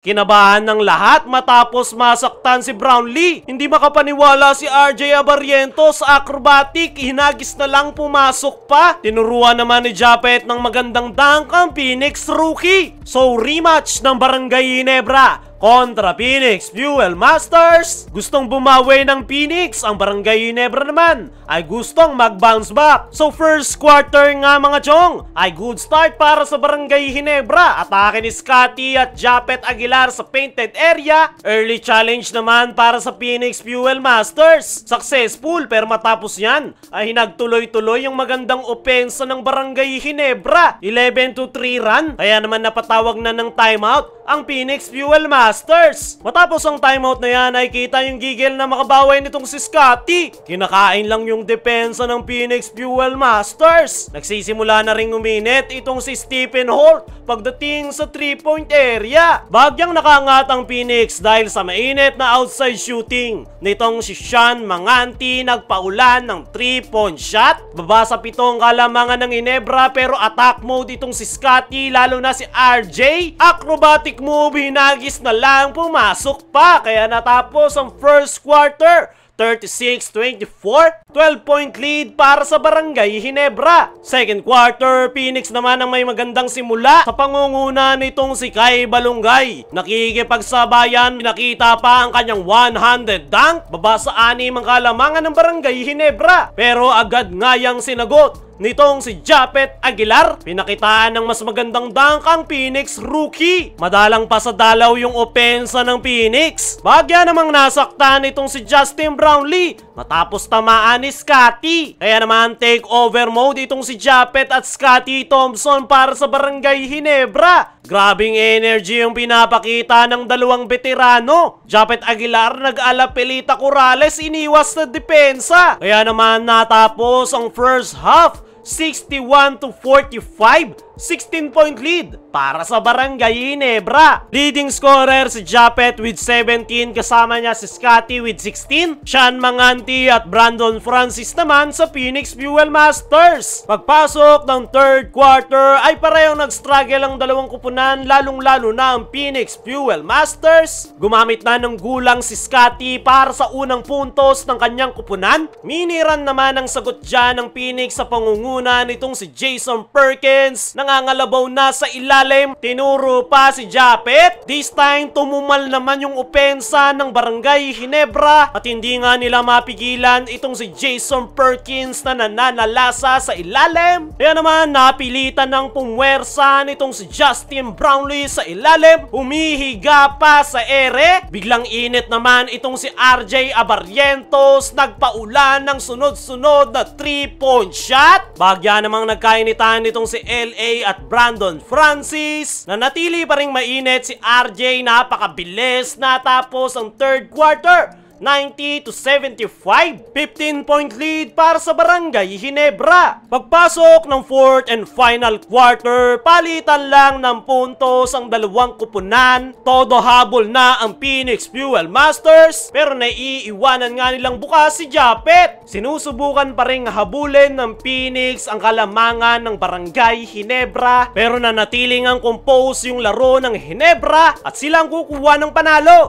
Kinabahan ng lahat matapos masaktan si Brownlee. Hindi makapaniwala si RJ Abarrientos sa acrobatic, hinagis na lang pumasok pa. Tinuruan naman ni Japet ng magandang dunk ang Phoenix rookie. So rematch ng Barangay Ginebra kontra Phoenix Fuel Masters. Gustong bumawi ng Phoenix, ang Barangay Ginebra naman ay gustong mag-bounce back. So first quarter nga mga chong, ay good start para sa Barangay Ginebra. Atake ni Scotty at Japet Aguilar sa painted area. Early challenge naman para sa Phoenix Fuel Masters. Successful, pero matapos yan ay hinagtuloy-tuloy yung magandang opensa ng Barangay Ginebra. 11-3 run, kaya naman napatawag na ng timeout ang Phoenix Fuel Masters. Matapos ang timeout na yan ay kita yung gigil na makabaway nitong si Scotty. Kinakain lang yung depensa ng Phoenix Fuel Masters. Nagsisimula na ring uminit itong si Stephen Holt pagdating sa 3-point area. Bagyang nakangat ang Phoenix dahil sa mainit na outside shooting nitong si Sean Manganti. Nagpaulan ng 3-point shot. Baba sa 7 kalamangan ng Ginebra pero attack mode itong si Scotty, lalo na si RJ. Acrobatic move, hinagis na lang pumasok pa, kaya natapos ang first quarter 36-24, 12-point lead para sa Barangay Ginebra. Second quarter, Phoenix naman ang may magandang simula sa pangunguna nitong si Kai Balungay. Nakikipagsabayan, pinakita pa ang kanyang 100 dunk, baba sa 6 ang kalamangan ng Barangay Ginebra. Pero agad nga yang sinagot nitong si Japet Aguilar. Pinakitaan ng mas magandang dunk ang Phoenix rookie. Madalang pa sa dalaw yung opensa ng Phoenix. Bagya namang nasaktan itong si Justin Brownlee matapos tamaan ni Scotty. Kaya naman take over mode itong si Japet at Scotty Thompson para sa Barangay Ginebra. Grabing energy yung pinapakita ng dalawang veterano. Japet Aguilar nag-alapelita Corrales, iniwas na depensa. Kaya naman natapos ang first half 61-45, 16-point lead para sa Barangay Ginebra. Leading scorer si Japet with 17, kasama niya si Scotty with 16. Sean Manganti at Brandon Francis naman sa Phoenix Fuel Masters. Pagpasok ng third quarter ay parehong nag-struggle ang dalawang kupunan, lalong-lalo na ang Phoenix Fuel Masters. Gumamit na ng gulang si Scotty para sa unang puntos ng kanyang kupunan. Mini-run naman ang sagot dyan ng Phoenix sa pangunguna nitong si Jason Perkins. Nangangalabaw na sa ilalim, tinuro pa si Japet. This time, tumumal naman yung opensa ng Barangay Ginebra at hindi nga nila mapigilan itong si Jason Perkins na nananalasa sa ilalim. Kaya naman, napilitan ng pumwersa nitong si Justin Brownlee sa ilalim. Humihiga pa sa ere. Biglang init naman itong si RJ Abarrientos. Nagpaulan ng sunod-sunod na 3-point shot. Bagya namang nagkainitan nitong si LA at Brandon Francis. Nanatili pa ring mainit si RJ, napakabilis. Natapos ang third quarter 90-75, 15-point lead para sa Barangay Ginebra. Pagpasok ng fourth and final quarter, palitan lang ng puntos ang dalawang kupunan. Todo habol na ang Phoenix Fuel Masters, pero naiiwanan nga nilang bukas si Japet. Sinusubukan pa ring habulin ng Phoenix ang kalamangan ng Barangay Ginebra, pero nanatiling ang compose yung laro ng Ginebra at silang kukuha ng panalo.